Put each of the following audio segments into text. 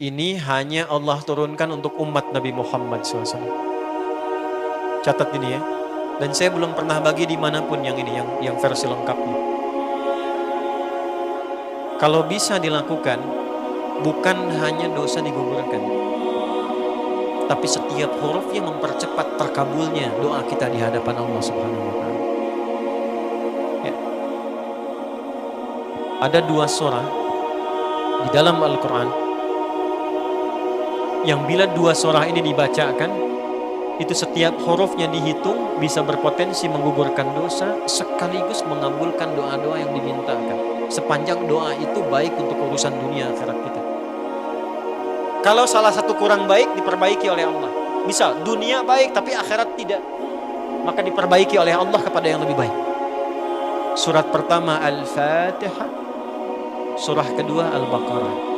Ini hanya Allah turunkan untuk umat Nabi Muhammad SAW. Catat ini ya. Dan saya belum pernah bagi dimanapun yang ini, yang versi lengkapnya. Kalau bisa dilakukan, bukan hanya dosa digugurkan, tapi setiap hurufnya mempercepat terkabulnya doa kita di hadapan Allah Subhanahu wa Ta'ala. Ya. Ada 2 surah di dalam Al-Quran yang bila 2 surah ini dibacakan, itu setiap hurufnya dihitung bisa berpotensi menggugurkan dosa sekaligus mengabulkan doa-doa yang dimintakan. Sepanjang doa itu baik untuk urusan dunia akhirat kita. Kalau salah satu kurang baik, diperbaiki oleh Allah. Misal dunia baik tapi akhirat tidak, maka diperbaiki oleh Allah kepada yang lebih baik. Surat pertama Al-Fatihah, surah kedua Al-Baqarah.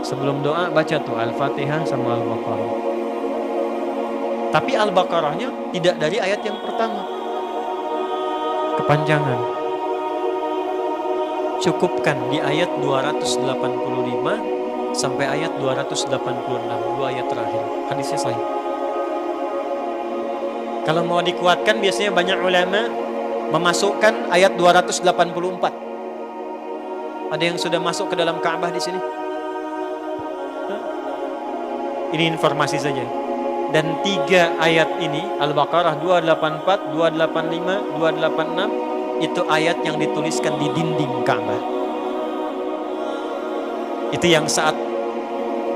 Sebelum doa baca tuh Al-Fatihah sama Al-Baqarah. Tapi Al-Baqarahnya tidak dari ayat yang pertama, kepanjangan. Cukupkan di ayat 285 sampai ayat 286, 2 ayat terakhir. Hadisnya sahih. Kalau mau dikuatkan, biasanya banyak ulama memasukkan ayat 284. Ada yang sudah masuk ke dalam Ka'bah di sini? Ini informasi saja. Dan 3 ayat ini, Al-Baqarah 284, 285, 286, itu ayat yang dituliskan di dinding Ka'bah. Itu yang saat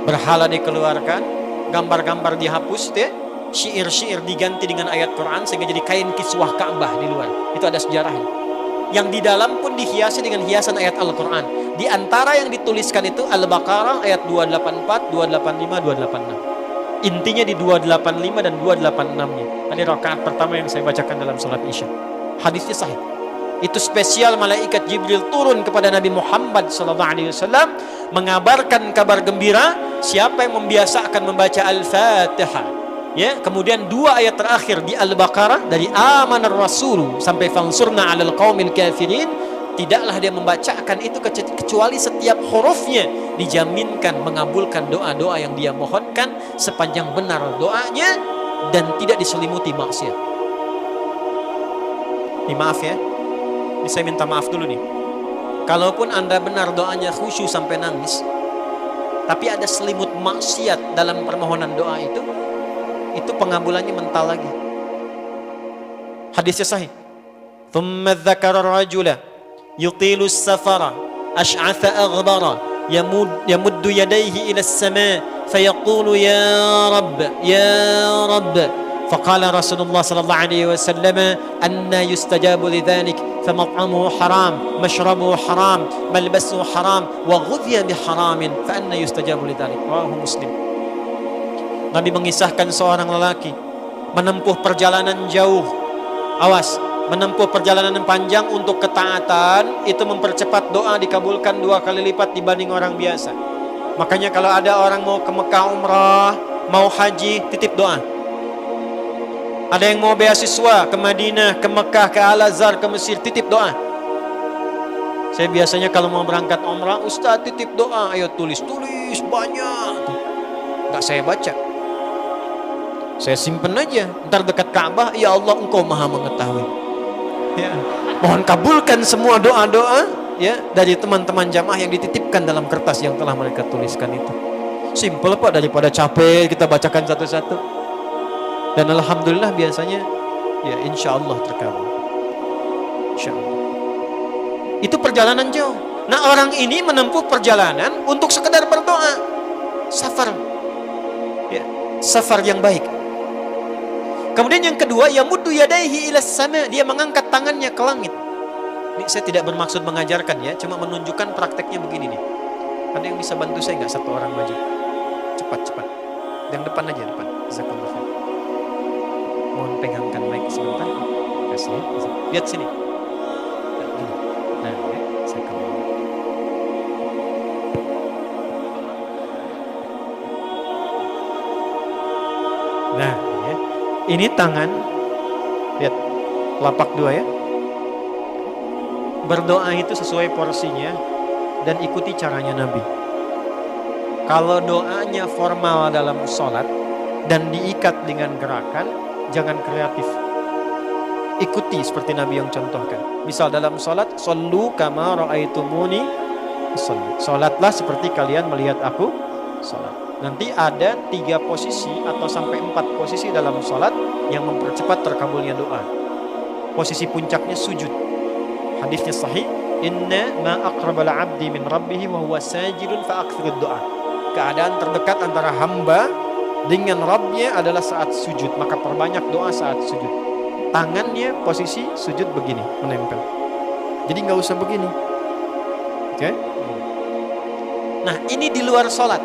berhala dikeluarkan, gambar-gambar dihapus, ya, syair-syair diganti dengan ayat Quran sehingga jadi kain kiswah Ka'bah di luar. Itu ada sejarahnya. Yang di dalam pun dihiasi dengan hiasan ayat Al-Quran. Di antara yang dituliskan itu Al-Baqarah ayat 284, 285, 286. Intinya di 285 dan 286-nya. Tadi rakaat pertama yang saya bacakan dalam salat Isya. Hadisnya sahih. Itu spesial malaikat Jibril turun kepada Nabi Muhammad SAW mengabarkan kabar gembira siapa yang membiasakan membaca Al-Fatihah. Ya, kemudian 2 ayat terakhir di Al-Baqarah dari amanar rasul sampai fansurna 'alal qaumil kafirin, tidaklah dia membacakan itu kecuali setiap hurufnya dijaminkan mengabulkan doa-doa yang dia mohonkan sepanjang benar doanya dan tidak diselimuti maksiat. Ini maaf ya, ini saya minta maaf dulu nih. Kalaupun Anda benar doanya khusyuk sampai nangis, tapi ada selimut maksiat dalam permohonan doa itu pengabulannya mental lagi. Hadisnya sahih. Thumma dzakara rajula yutilu as-safara ash'atha aghbara yamuddu yadayhi ila as-sama' fayaqulu ya rabb ya rabb faqala Rasulullah sallallahu alaihi wasallam anna yustajabu lidzalik famat'amuhu haram mashrabuhu haram malbasuhu haram wa ghudhiya biharamin fa anna yustajabu lidzalik. Rawahu Muslim. Nabi mengisahkan seorang lelaki menempuh perjalanan jauh. Awas, menempuh perjalanan panjang untuk ketaatan itu mempercepat doa dikabulkan 2 kali lipat dibanding orang biasa. Makanya kalau ada orang mau ke Mekah umrah, mau haji, titip doa. Ada yang mau beasiswa ke Madinah, ke Mekah, ke Al-Azhar, ke Mesir, titip doa. Saya biasanya kalau mau berangkat umrah, Ustaz titip doa, ayo tulis banyak. Nggak saya baca. Saya simpen aja, ntar dekat Ka'bah, ya Allah engkau maha mengetahui. Ya, mohon kabulkan semua doa-doa ya dari teman-teman jamaah yang dititipkan dalam kertas yang telah mereka tuliskan itu. Simple Pak, daripada capek kita bacakan satu-satu. Dan alhamdulillah biasanya ya insya Allah terkabul. Insya Allah. Itu perjalanan jauh. Nah orang ini menempuh perjalanan untuk sekedar berdoa. Safar. Ya, safar yang baik. Kemudian yang kedua, yamuddu yadaihi ilas sama, dia mengangkat tangannya ke langit. Ini saya tidak bermaksud mengajarkan ya, cuma menunjukkan prakteknya begini nih. Ada yang bisa bantu saya nggak, satu orang maju? Cepat. Yang depan aja, depan. Jazakallahu khair. Mohon pegangkan mic sebentar. Kasih ya. Lihat sini. Nah, ya, jazakallahu. Nah, ya. Ini tangan, lihat telapak 2 ya. Berdoa itu sesuai porsinya, dan ikuti caranya Nabi. Kalau doanya formal dalam sholat dan diikat dengan gerakan, jangan kreatif. Ikuti seperti Nabi yang contohkan. Misal dalam sholat, shollu kama ra'aitumuni usolli. Sholatlah seperti kalian melihat aku sholat. Nanti ada 3 posisi atau sampai 4 posisi dalam sholat yang mempercepat terkabulnya doa. Posisi puncaknya sujud. Hadisnya sahih, inna ma aqrabal abdi min rabbih wa huwa sajidun fa aktsirud doa. Keadaan terdekat antara hamba dengan Rabbnya adalah saat sujud, maka perbanyak doa saat sujud. Tangannya posisi sujud begini, menempel. Jadi nggak usah begini. Oke? Nah, ini di luar sholat.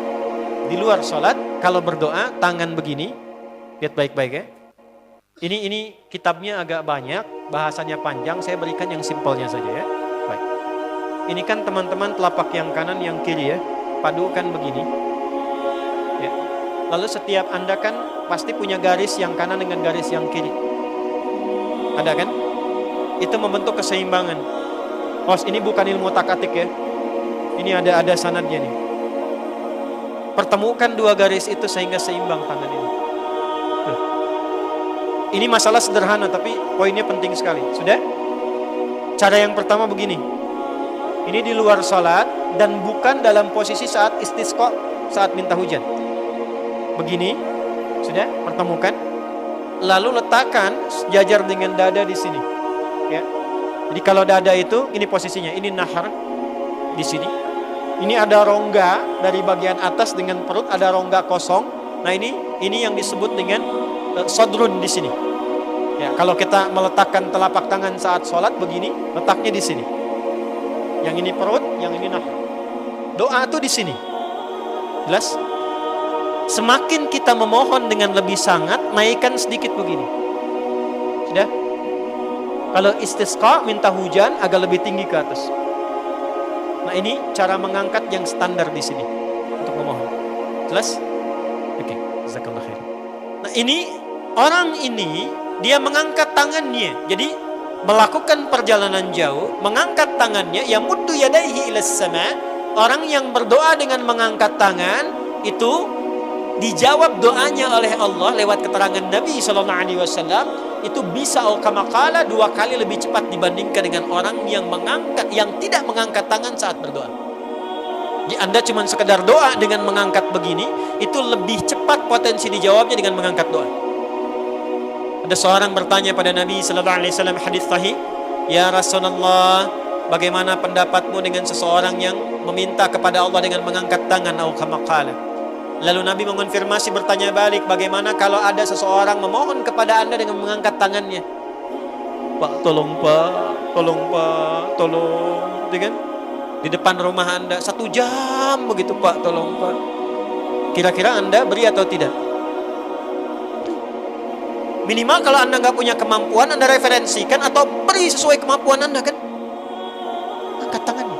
Di luar sholat, kalau berdoa tangan begini, lihat baik-baik ya. Ini kitabnya agak banyak, bahasanya panjang. Saya berikan yang simpelnya saja ya. Baik. Ini kan teman-teman telapak yang kanan, yang kiri ya. Padukan begini. Ya. Lalu setiap Anda kan pasti punya garis yang kanan dengan garis yang kiri. Ada kan? Itu membentuk keseimbangan. Oh, ini bukan ilmu otak-atik ya. Ini ada sanadnya nih. Pertemukan 2 garis itu sehingga seimbang tangan ini. Tuh. Ini masalah sederhana tapi poinnya penting sekali. Sudah? Cara yang pertama begini. Ini di luar salat dan bukan dalam posisi saat istisqa, saat minta hujan. Begini. Sudah? Pertemukan. Lalu letakkan sejajar dengan dada di sini. Ya. Jadi kalau dada itu ini posisinya, ini nahar di sini. Ini ada rongga dari bagian atas dengan perut, ada rongga kosong. Nah ini yang disebut dengan sodrun di sini. Ya, kalau kita meletakkan telapak tangan saat sholat begini, letaknya di sini. Yang ini perut, yang ini nahar. Doa itu di sini. Jelas? Semakin kita memohon dengan lebih sangat, naikkan sedikit begini. Sudah? Kalau istisqa minta hujan agak lebih tinggi ke atas. Nah ini cara mengangkat yang standar di sini untuk memohon. Jelas? Oke, jazakallahu khair. Nah ini orang ini dia mengangkat tangannya. Jadi melakukan perjalanan jauh, mengangkat tangannya, yamuddu yadaihi ilas sama. Orang yang berdoa dengan mengangkat tangan itu dijawab doanya oleh Allah lewat keterangan Nabi SAW. Itu bisa kamakala 2 kali lebih cepat dibandingkan dengan orang yang tidak mengangkat tangan saat berdoa. Jadi Anda cuma sekedar doa dengan mengangkat begini, itu lebih cepat potensi dijawabnya dengan mengangkat doa. Ada seorang bertanya pada Nabi SAW, hadis sahih, ya Rasulullah, bagaimana pendapatmu dengan seseorang yang meminta kepada Allah dengan mengangkat tangan atau kamakala? Lalu Nabi mengonfirmasi, bertanya balik, bagaimana kalau ada seseorang memohon kepada Anda dengan mengangkat tangannya? Pak, tolong Pak, tolong Pak, tolong. Gitu kan? Di depan rumah Anda 1 jam begitu Pak, tolong Pak. Kira-kira Anda beri atau tidak? Minimal kalau Anda nggak punya kemampuan, Anda referensikan atau beri sesuai kemampuan Anda kan? Angkat tangannya.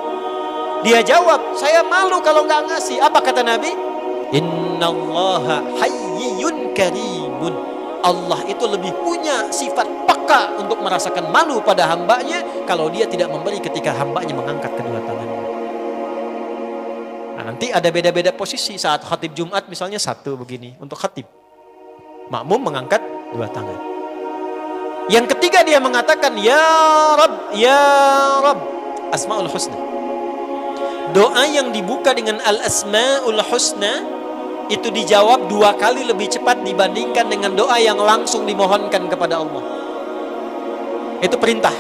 Dia jawab, saya malu kalau nggak ngasih. Apa kata Nabi? Innallaha hayyun karimun. Allah itu lebih punya sifat peka untuk merasakan malu pada hambanya kalau dia tidak memberi ketika hambanya mengangkat kedua tangannya. Nah, nanti ada beda-beda posisi. Saat khatib Jumat misalnya 1 begini untuk khatib. Makmum mengangkat 2 tangan. Yang ketiga dia mengatakan ya Rabb, ya Rabb. Asmaul Husna. Doa yang dibuka dengan Al-Asmaul Husna itu dijawab 2 kali lebih cepat dibandingkan dengan doa yang langsung dimohonkan kepada Allah. Itu perintah.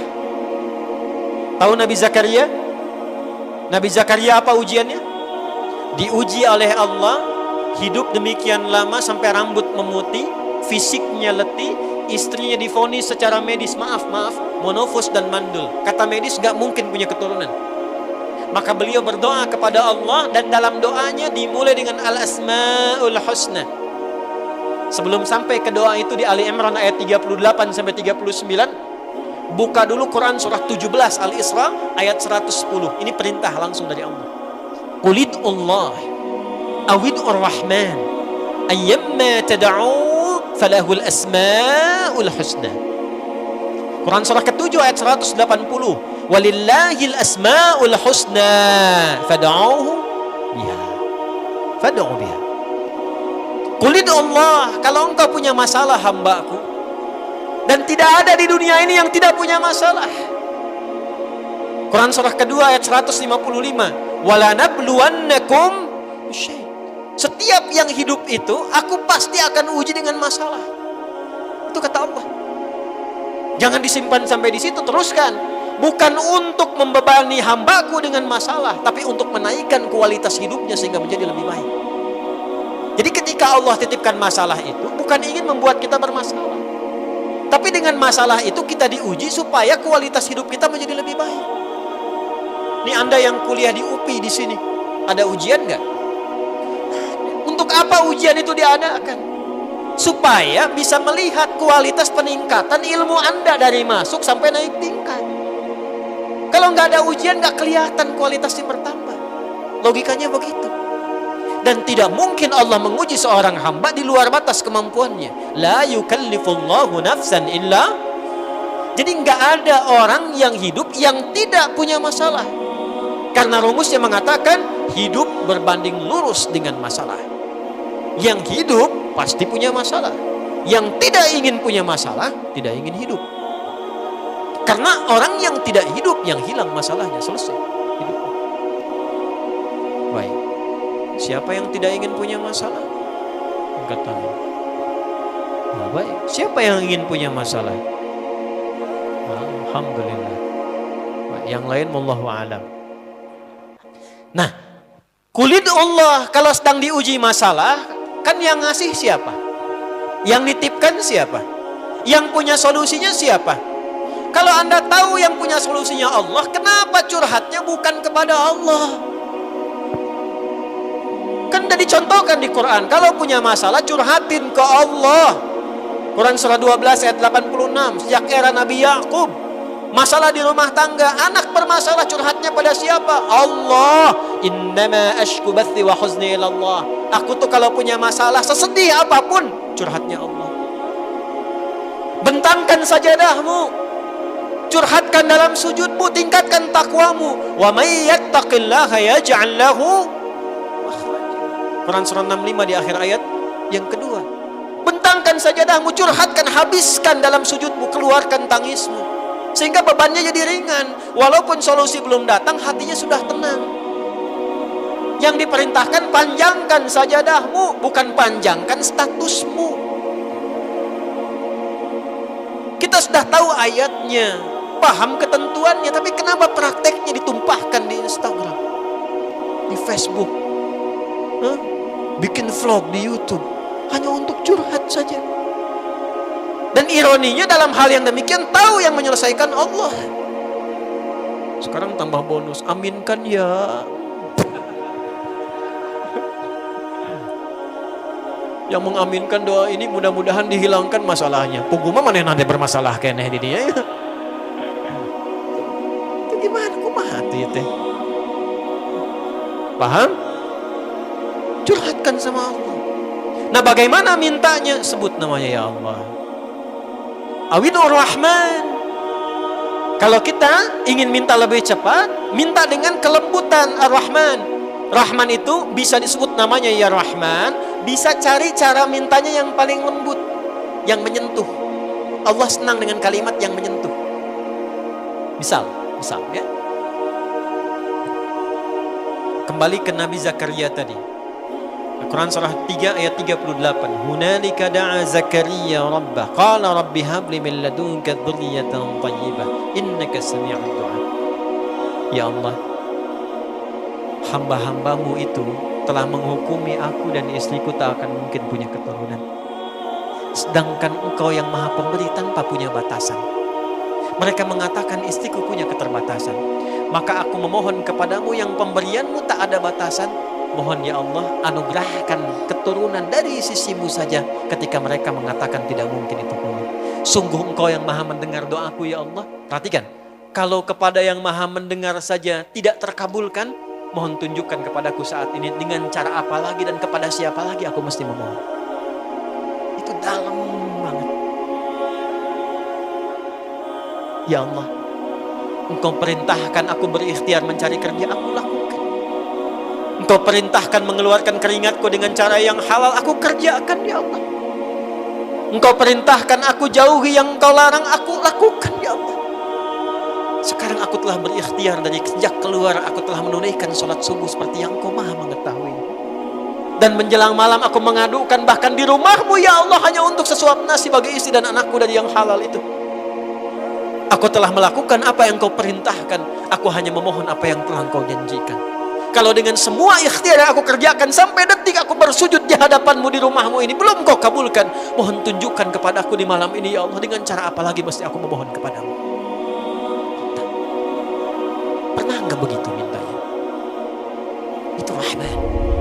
Tahu Nabi Zakaria? Nabi Zakaria apa ujiannya? Diuji oleh Allah, hidup demikian lama sampai rambut memutih, fisiknya letih, istrinya divonis secara medis, maaf, monofus dan mandul. Kata medis gak mungkin punya keturunan. Maka beliau berdoa kepada Allah dan dalam doanya dimulai dengan Al-Asmaul Husna. Sebelum sampai ke doa itu di Ali Imran ayat 38 sampai 39, buka dulu Quran surah 17 Al-Isra ayat 110. Ini perintah langsung dari Allah. Qulidullah awidur rahman ayyamma tad'u falahul asmaul husna. Quran surah ke-7 ayat 180. Walillahil asmaul husna fad'uhu biha. Fad'u biha. Qul Allah, kalau engkau punya masalah hambaku, dan tidak ada di dunia ini yang tidak punya masalah. Quran surah kedua ayat 155. Wala nabluwannakum bisyai'. Setiap yang hidup itu aku pasti akan uji dengan masalah. Itu kata Allah. Jangan disimpan sampai di situ, teruskan. Bukan untuk membebani hambaku dengan masalah, tapi untuk menaikkan kualitas hidupnya sehingga menjadi lebih baik. Jadi ketika Allah titipkan masalah itu bukan ingin membuat kita bermasalah, tapi dengan masalah itu kita diuji supaya kualitas hidup kita menjadi lebih baik. Ini Anda yang kuliah di UPI di sini, ada ujian nggak? Untuk apa ujian itu diadakan? Supaya bisa melihat kualitas peningkatan ilmu Anda dari masuk sampai naik tingkat. Kalau nggak ada ujian, nggak kelihatan kualitasnya bertambah. Logikanya begitu. Dan tidak mungkin Allah menguji seorang hamba di luar batas kemampuannya. La yukallifullahu nafsan illa. Jadi nggak ada orang yang hidup yang tidak punya masalah. Karena rumusnya mengatakan hidup berbanding lurus dengan masalah. Yang hidup pasti punya masalah. Yang tidak ingin punya masalah, tidak ingin hidup. Karena orang yang tidak hidup, yang hilang masalahnya, selesai hidupnya. Baik. Siapa yang tidak ingin punya masalah? Angkat tangan. Nah, baik. Siapa yang ingin punya masalah? Alhamdulillah. Baik. Yang lain wallahu a'lam. Nah, kulit Allah kalau sedang diuji masalah, kan yang ngasih siapa? Yang nitipkan siapa? Yang punya solusinya siapa? Kalau Anda tahu yang punya solusinya Allah, kenapa curhatnya bukan kepada Allah? Kan sudah dicontohkan di Quran, kalau punya masalah curhatin ke Allah. Quran surah 12 ayat 86, sejak era Nabi Yakub. Masalah di rumah tangga, anak bermasalah, curhatnya pada siapa? Allah. Innama ashku bathi wa huzni ilallah. Aku tuh kalau punya masalah, sesedih apapun, curhatnya Allah. Bentangkan sajadahmu, curhatkan dalam sujudmu, tingkatkan takwamu. Wa may yattaqillaha yaj'al lahu makhraja. Quran surah 65 di akhir ayat yang kedua. Bentangkan sajadahmu, curhatkan, habiskan dalam sujudmu, keluarkan tangismu. Sehingga bebannya jadi ringan. Walaupun solusi belum datang, hatinya sudah tenang. Yang diperintahkan panjangkan sajadahmu, bukan panjangkan statusmu. Kita sudah tahu ayatnya, paham ketentuannya, tapi kenapa prakteknya ditumpahkan di Instagram, di Facebook, bikin vlog di YouTube, hanya untuk curhat saja. Dan ironinya dalam hal yang demikian tahu yang menyelesaikan Allah. Sekarang tambah bonus, aminkan ya. Yang mengaminkan doa ini mudah-mudahan dihilangkan masalahnya. Puguma mana nanti bermasalah keneh di dia ya. Itu gimana kumaha teh? Paham? Curhatkan sama Allah. Nah, bagaimana mintanya? Sebut namanya ya Allah. Awinur Rahman. Kalau kita ingin minta lebih cepat, minta dengan kelembutan Ar-Rahman. Rahman itu bisa disebut namanya ya Rahman, bisa cari cara mintanya yang paling lembut, yang menyentuh. Allah senang dengan kalimat yang menyentuh. Misal ya. Kembali ke Nabi Zakaria tadi. Quran surah 3 ayat 38. Hunalika da'a Zakaria rabbah qala rabbi habli min ladunka dzurriyyatan thayyibah innaka sami'ud du'a. Ya Allah, hamba-hambamu itu telah menghukumi aku dan istriku tak akan mungkin punya keturunan. Sedangkan engkau yang maha pemberi tanpa punya batasan. Mereka mengatakan istriku punya keterbatasan. Maka aku memohon kepadamu yang pemberianmu tak ada batasan. Mohon ya Allah anugerahkan keturunan dari sisimu saja ketika mereka mengatakan tidak mungkin itu punya. Sungguh engkau yang maha mendengar doaku ya Allah. Perhatikan, kalau kepada yang maha mendengar saja tidak terkabulkan, mohon tunjukkan kepadaku saat ini dengan cara apa lagi dan kepada siapa lagi aku mesti memohon. Itu dalam banget. Ya Allah, Engkau perintahkan aku berikhtiar mencari kerja, aku lakukan. Engkau perintahkan mengeluarkan keringatku dengan cara yang halal, aku kerjakan ya Allah. Engkau perintahkan aku jauhi yang Engkau larang, aku lakukan ya Allah. Sekarang aku telah berikhtiar, dari sejak keluar aku telah menunaikan sholat subuh seperti yang Engkau maha mengetahui. Dan menjelang malam aku mengadukan bahkan di rumahmu ya Allah, hanya untuk sesuap nasi bagi istri dan anakku dari yang halal itu. Aku telah melakukan apa yang Kau perintahkan. Aku hanya memohon apa yang telah Kau janjikan. Kalau dengan semua ikhtiar yang aku kerjakan sampai detik aku bersujud di hadapanmu di rumahmu ini belum Kau kabulkan, mohon tunjukkan kepadaku di malam ini ya Allah, dengan cara apa lagi mesti aku memohon kepadamu. Pernah enggak begitu mintanya? Itu rahmat.